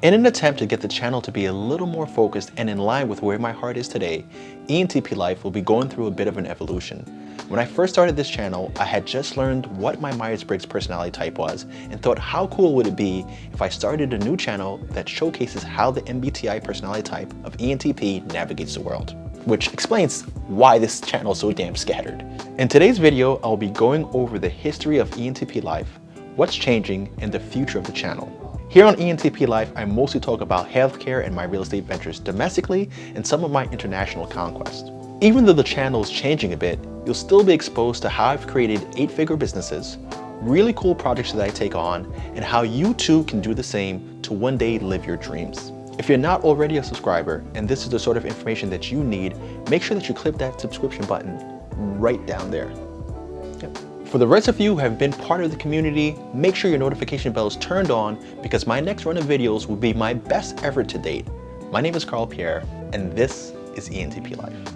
In an attempt to get the channel to be a little more focused and in line with where my heart is today, ENTP Life will be going through a bit of an evolution. When I first started this channel, I had just learned what my Myers-Briggs personality type was and thought how cool would it be if I started a new channel that showcases how the MBTI personality type of ENTP navigates the world. Which explains why this channel is so damn scattered. In today's video, I'll be going over the history of ENTP Life, what's changing, and the future of the channel. Here on ENTP Life, I mostly talk about healthcare and my real estate ventures domestically and some of my international conquests. Even though the channel is changing a bit, you'll still be exposed to how I've created 8-figure businesses, really cool projects that I take on, and how you too can do the same to one day live your dreams. If you're not already a subscriber and this is the sort of information that you need, make sure that you click that subscription button right down there. Yep. For the rest of you who have been part of the community, make sure your notification bell is turned on because my next run of videos will be my best effort to date. My name is Carl Pierre and this is ENTP Life.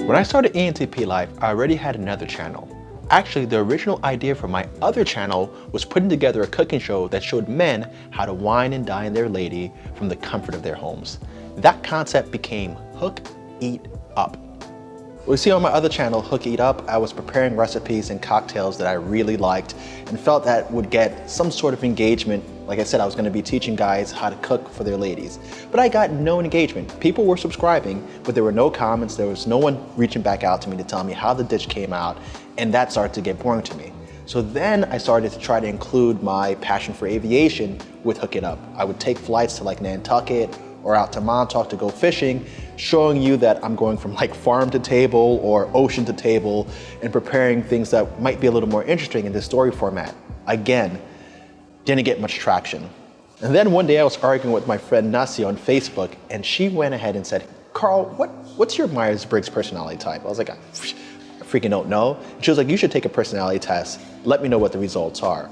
When I started ENTP Life, I already had another channel. Actually, the original idea for my other channel was putting together a cooking show that showed men how to wine and dine their lady from the comfort of their homes. That concept became Hook, Eat, Up. Well, you see on my other channel, Hook, Eat Up, I was preparing recipes and cocktails that I really liked and felt that would get some sort of engagement. Like I said, I was going to be teaching guys how to cook for their ladies. But I got no engagement. People were subscribing, but there were no comments. There was no one reaching back out to me to tell me how the dish came out, and that started to get boring to me. So then I started to try to include my passion for aviation with Hook It Up. I would take flights to like Nantucket or out to Montauk to go fishing, showing you that I'm going from like farm to table or ocean to table and preparing things that might be a little more interesting in this story format. Again, didn't get much traction. And then one day I was arguing with my friend Nasi on Facebook and she went ahead and said, Carl, what's your Myers-Briggs personality type? I was like, I freaking don't know. And she was like, you should take a personality test. Let me know what the results are.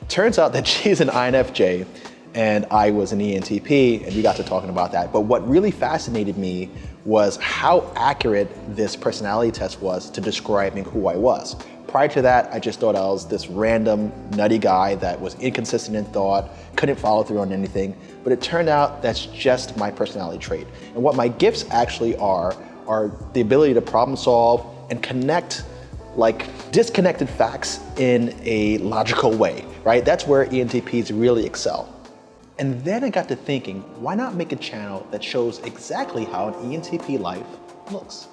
Turns out that she's an INFJ and I was an ENTP, and we got to talking about that. But what really fascinated me was how accurate this personality test was to describing who I was. Prior to that, I just thought I was this random nutty guy that was inconsistent in thought, couldn't follow through on anything, but it turned out that's just my personality trait. And what my gifts actually are the ability to problem solve and connect like disconnected facts in a logical way, right? That's where ENTPs really excel. And then I got to thinking, why not make a channel that shows exactly how an ENTP life looks?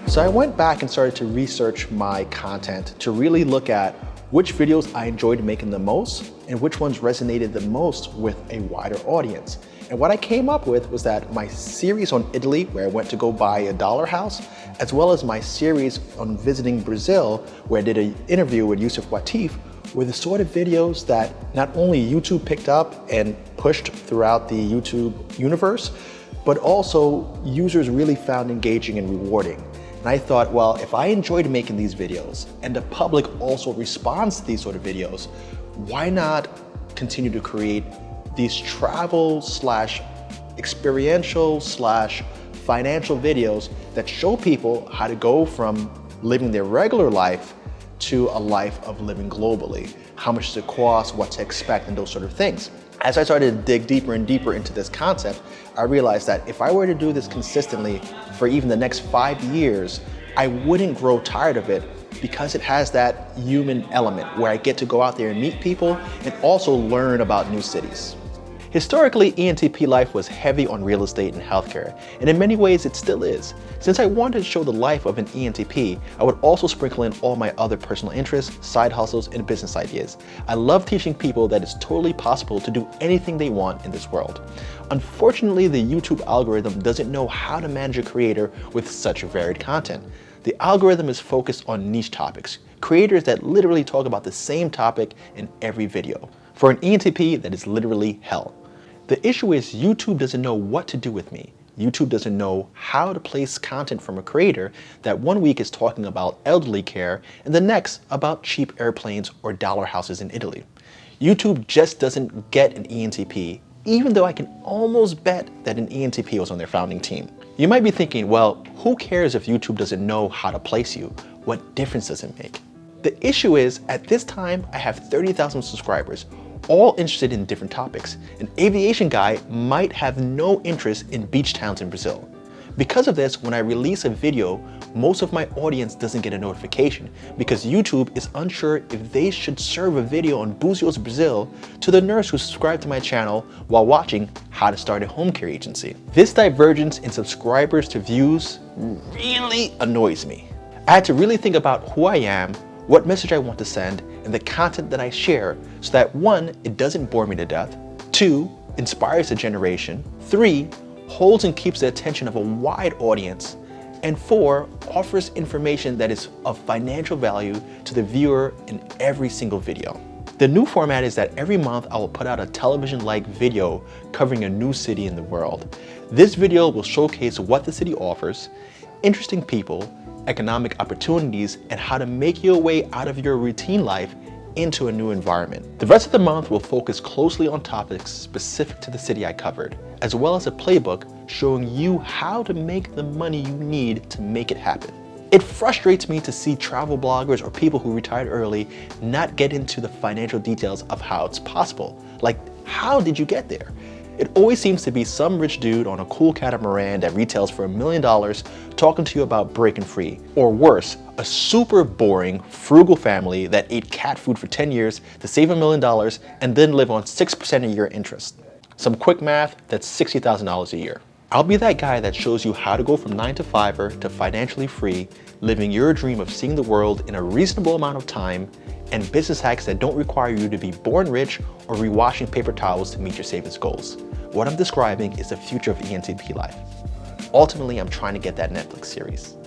So I went back and started to research my content to really look at which videos I enjoyed making the most and which ones resonated the most with a wider audience. And what I came up with was that my series on Italy, where I went to go buy a dollar house, as well as my series on visiting Brazil, where I did an interview with Yusuf Watif, were the sort of videos that not only YouTube picked up and pushed throughout the YouTube universe, but also users really found engaging and rewarding. And I thought, well, if I enjoyed making these videos and the public also responds to these sort of videos, why not continue to create these travel / experiential / financial videos that show people how to go from living their regular life to a life of living globally, how much does it cost, what to expect, and those sort of things. As I started to dig deeper and deeper into this concept, I realized that if I were to do this consistently for even the next 5 years, I wouldn't grow tired of it because it has that human element where I get to go out there and meet people and also learn about new cities. Historically, ENTP Life was heavy on real estate and healthcare, and in many ways it still is. Since I wanted to show the life of an ENTP, I would also sprinkle in all my other personal interests, side hustles, and business ideas. I love teaching people that it's totally possible to do anything they want in this world. Unfortunately, the YouTube algorithm doesn't know how to manage a creator with such varied content. The algorithm is focused on niche topics, creators that literally talk about the same topic in every video. For an ENTP, that is literally hell. The issue is YouTube doesn't know what to do with me. YouTube doesn't know how to place content from a creator that one week is talking about elderly care and the next about cheap airplanes or dollar houses in Italy. YouTube just doesn't get an ENTP, even though I can almost bet that an ENTP was on their founding team. You might be thinking, well, who cares if YouTube doesn't know how to place you? What difference does it make? The issue is, at this time, I have 30,000 subscribers, all interested in different topics. An aviation guy might have no interest in beach towns in Brazil. Because of this, when I release a video, most of my audience doesn't get a notification because YouTube is unsure if they should serve a video on Búzios, Brazil to the nurse who subscribed to my channel while watching How to Start a Home Care Agency. This divergence in subscribers to views really annoys me. I had to really think about who I am, what message I want to send, and the content that I share so that 1, it doesn't bore me to death, 2, inspires a generation, 3, holds and keeps the attention of a wide audience, and 4, offers information that is of financial value to the viewer in every single video. The new format is that every month I will put out a television-like video covering a new city in the world. This video will showcase what the city offers, interesting people, economic opportunities, and how to make your way out of your routine life into a new environment. The rest of the month will focus closely on topics specific to the city I covered, as well as a playbook showing you how to make the money you need to make it happen. It frustrates me to see travel bloggers or people who retired early not get into the financial details of how it's possible. Like, how did you get there? It always seems to be some rich dude on a cool catamaran that retails for $1 million talking to you about breaking free. Or worse, a super boring, frugal family that ate cat food for 10 years to save $1 million and then live on 6% a year interest. Some quick math, that's $60,000 a year. I'll be that guy that shows you how to go from 9 to 5er to financially free, living your dream of seeing the world in a reasonable amount of time, and business hacks that don't require you to be born rich or rewashing paper towels to meet your savings goals. What I'm describing is the future of ENTP Life. Ultimately, I'm trying to get that Netflix series.